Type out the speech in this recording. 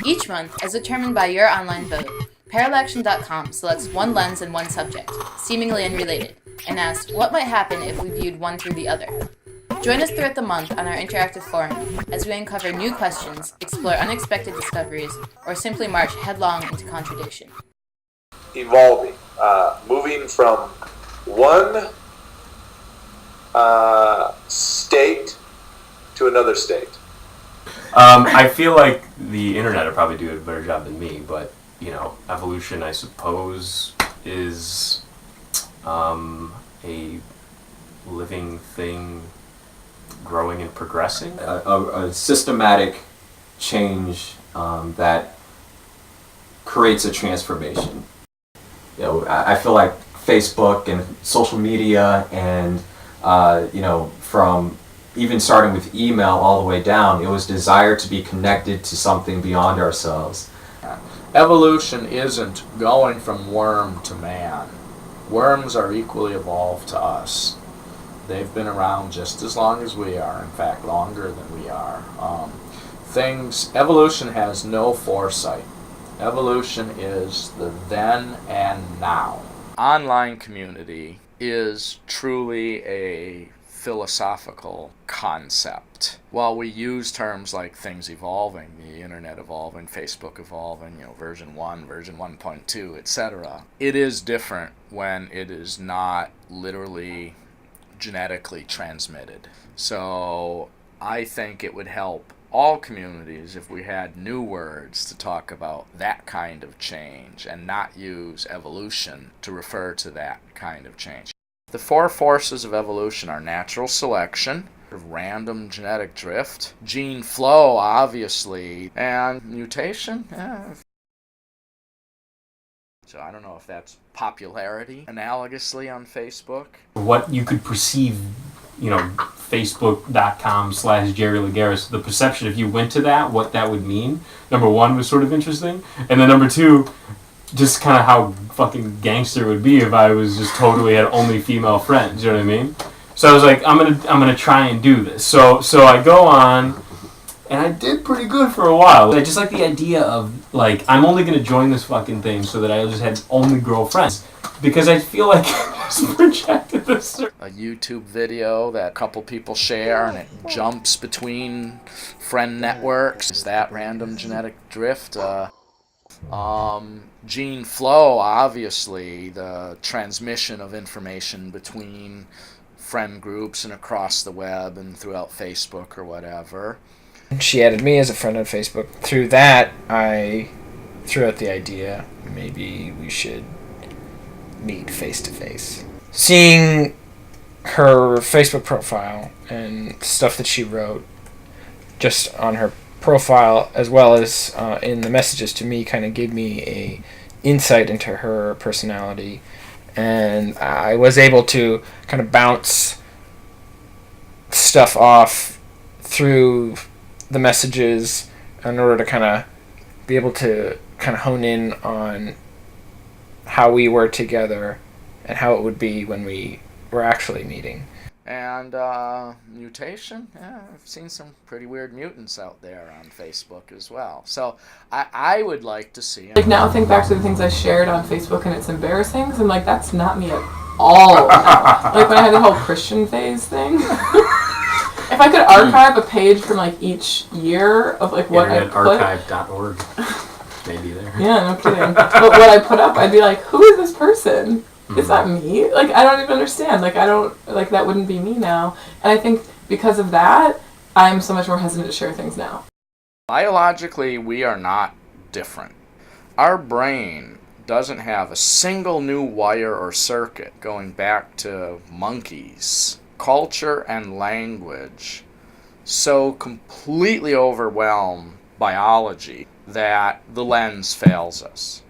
Each month, as determined by your online vote, Parallaxion.com selects one lens and one subject, seemingly unrelated, and asks what might happen if we viewed one through the other. Join us throughout the month on our interactive forum as we uncover new questions, explore unexpected discoveries, or simply march headlong into contradiction. Evolving, moving from one state to another state. I feel like the internet will probably do a better job than me, but evolution, I suppose, is a living thing growing and progressing. A systematic change that creates a transformation. I feel like Facebook and social media and from even starting with email all the way down, it was desire to be connected to something beyond ourselves. Evolution isn't going from worm to man. Worms are equally evolved to us. They've been around just as long as we are, in fact, longer than we are. Evolution has no foresight. Evolution is the then and now. Online community is truly a philosophical concept. While we use terms like things evolving, the internet evolving, Facebook evolving, version 1, version 1.2, etc., it is different when it is not literally genetically transmitted. So I think it would help all communities if we had new words to talk about that kind of change and not use evolution to refer to that kind of change. The four forces of evolution are natural selection, random genetic drift, gene flow, obviously, and mutation. So I don't know if that's popularity analogously on Facebook. What you could perceive, Facebook.com/Jerry Lagares, the perception if you went to that, what that would mean. Number one was sort of interesting. And then number two, just kind of how fucking gangster it would be if I was just totally had only female friends, you know what I mean? So I was like, I'm gonna try and do this. So I go on, and I did pretty good for a while. I just like the idea of, I'm only gonna join this fucking thing so that I just had only girlfriends. Because I feel like I just projected this. A YouTube video that a couple people share and it jumps between friend networks. Is that random genetic drift? Gene flow, obviously, the transmission of information between friend groups and across the web and throughout Facebook or whatever. She added me as a friend on Facebook. Through that, I threw out the idea, maybe we should meet face to face. Seeing her Facebook profile and stuff that she wrote just on her profile, as well as in the messages to me, kind of gave me a insight into her personality, and I was able to kind of bounce stuff off through the messages in order to kind of be able to kind of hone in on how we were together and how it would be when we were actually meeting. And mutation, I've seen some pretty weird mutants out there on Facebook as well. So I would like to see... now think back to the things I shared on Facebook and it's embarrassing, because I'm like, that's not me at all now. When I had the whole Christian phase thing. If I could archive a page from each year of what I put... Internetarchive.org. Maybe there. Yeah, no kidding. But what I put up, I'd be like, who is this person? Is that me? I don't even understand. That wouldn't be me now. And I think because of that, I'm so much more hesitant to share things now. Biologically, we are not different. Our brain doesn't have a single new wire or circuit going back to monkeys. Culture and language so completely overwhelm biology that the lens fails us.